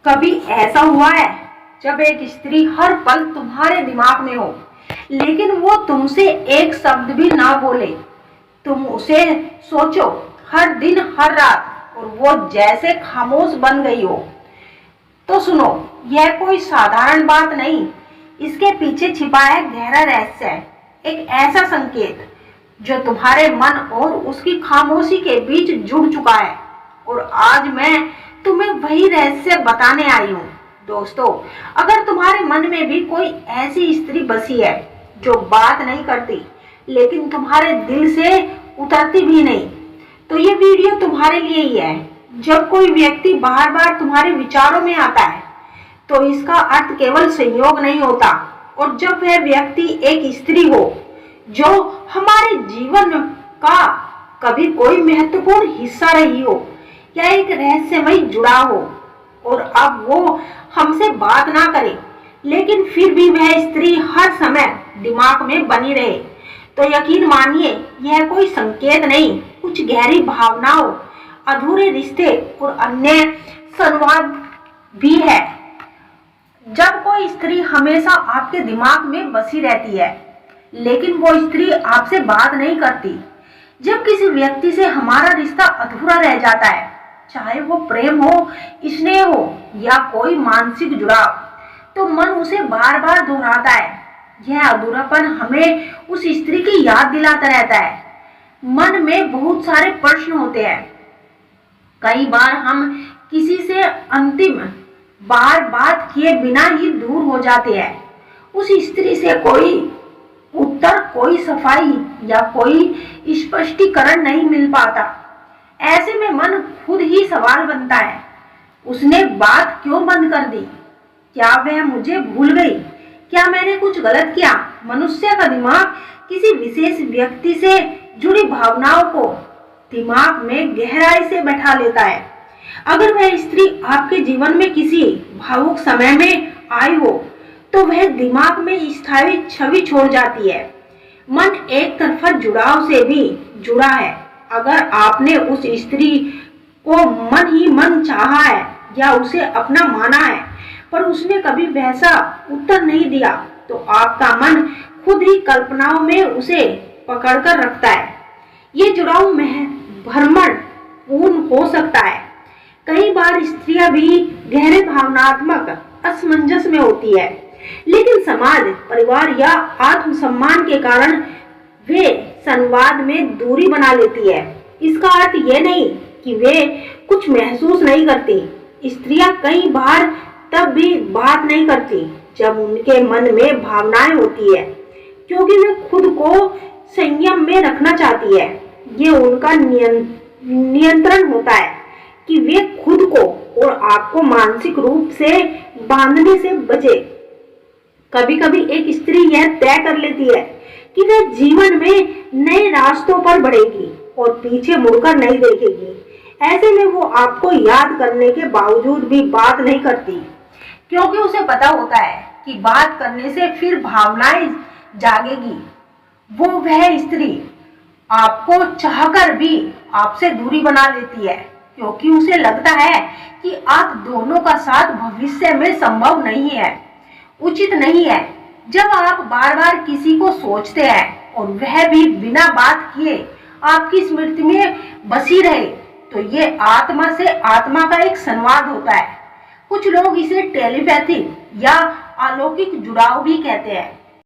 कभी ऐसा हुआ है जब एक स्त्री हर पल तुम्हारे दिमाग में हो, लेकिन वो तुमसे एक शब्द भी ना बोले? तुम उसे सोचो हर दिन हर रात और वो जैसे खामोश बन गई हो। तो सुनो, यह कोई साधारण बात नहीं, इसके पीछे छिपा है गहरा रहस्य है। एक ऐसा संकेत जो तुम्हारे मन और उसकी खामोशी के बीच जुड़ चुका है। और आज मैं तुम्हें वही रहस्य बताने आई हूँ। दोस्तों, अगर तुम्हारे मन में भी कोई ऐसी स्त्री बसी है जो बात नहीं करती लेकिन तुम्हारे दिल से उतरती भी नहीं, तो ये वीडियो तुम्हारे लिए ही है। जब कोई व्यक्ति बार बार तुम्हारे विचारों में आता है तो इसका अर्थ केवल संयोग नहीं होता। और जब वह व्यक्ति एक स्त्री हो जो हमारे जीवन का कभी कोई महत्वपूर्ण हिस्सा रही हो या एक रहस्यमय जुड़ा हो, और अब वो हमसे बात ना करे लेकिन फिर भी वह स्त्री हर समय दिमाग में बनी रहे, तो यकीन मानिए यह कोई संकेत नहीं, कुछ गहरी भावनाओं, अधूरे रिश्ते और अन्य संवाद भी है। जब कोई स्त्री हमेशा आपके दिमाग में बसी रहती है लेकिन वो स्त्री आपसे बात नहीं करती, जब किसी व्यक्ति से हमारा रिश्ता अधूरा रह जाता है, चाहे वो प्रेम हो, स्नेह हो या कोई मानसिक जुड़ाव, तो मन उसे बार बार दोहराता है। यह अधूरापन हमें उस स्त्री की याद दिलाता रहता है। मन में बहुत सारे प्रश्न होते हैं। कई बार हम किसी से अंतिम बार बात किए बिना ही दूर हो जाते हैं। उस स्त्री से कोई उत्तर, कोई सफाई या कोई स्पष्टीकरण नहीं मिल पाता। ऐसे में मन खुद ही सवाल बनता है, उसने बात क्यों बंद कर दी? क्या वह मुझे भूल गई? क्या मैंने कुछ गलत किया? मनुष्य का दिमाग किसी विशेष व्यक्ति से जुड़ी भावनाओं को दिमाग में गहराई से बैठा लेता है। अगर वह स्त्री आपके जीवन में किसी भावुक समय में आई हो तो वह दिमाग में स्थायी छवि छोड़ जाती है। मन एक तरफा जुड़ाव से भी जुड़ा है। अगर आपने उस स्त्री को मन ही मन चाहा है या उसे अपना माना है पर उसने कभी वैसा उत्तर नहीं दिया, तो आपका मन खुद ही कल्पनाओं में उसे पकड़कर रखता है। ये जुड़ाव भ्रमण पूर्ण हो सकता है। कई बार स्त्रियां भी गहरे भावनात्मक असमंजस में होती है, लेकिन समाज, परिवार या आत्मसम्मान के कारण वे संवाद में दूरी बना लेती है। इसका अर्थ यह नहीं कि वे कुछ महसूस नहीं करती। स्त्रियां कई बार तब भी बात नहीं करती जब उनके मन में भावनाएं होती है, क्योंकि वे खुद को संयम में रखना चाहती है। ये उनका नियंत्रण होता है कि वे खुद को और आपको मानसिक रूप से बांधने से बचे। कभी कभी एक स्त्री यह तय कर लेती है कि वह जीवन में नए रास्तों पर बढ़ेगी और पीछे मुड़कर नहीं देखेगी। ऐसे में वो आपको याद करने के बावजूद भी बात नहीं करती, क्योंकि उसे पता होता है कि बात करने से फिर भावनाएं जागेगी। वह स्त्री आपको चाहकर भी आपसे दूरी बना लेती है, क्योंकि उसे लगता है कि आप दोनों का साथ भविष्य में संभव नहीं है, उचित नहीं है। जब आप बार बार किसी को सोचते हैं और वह भी बिना बात किए आपकी स्मृति में बसी रहे, तो ये आत्मा से आत्मा का एक संवाद होता है। कुछ लोग इसे टेलीपैथी या अलौकिक जुड़ाव भी कहते हैं।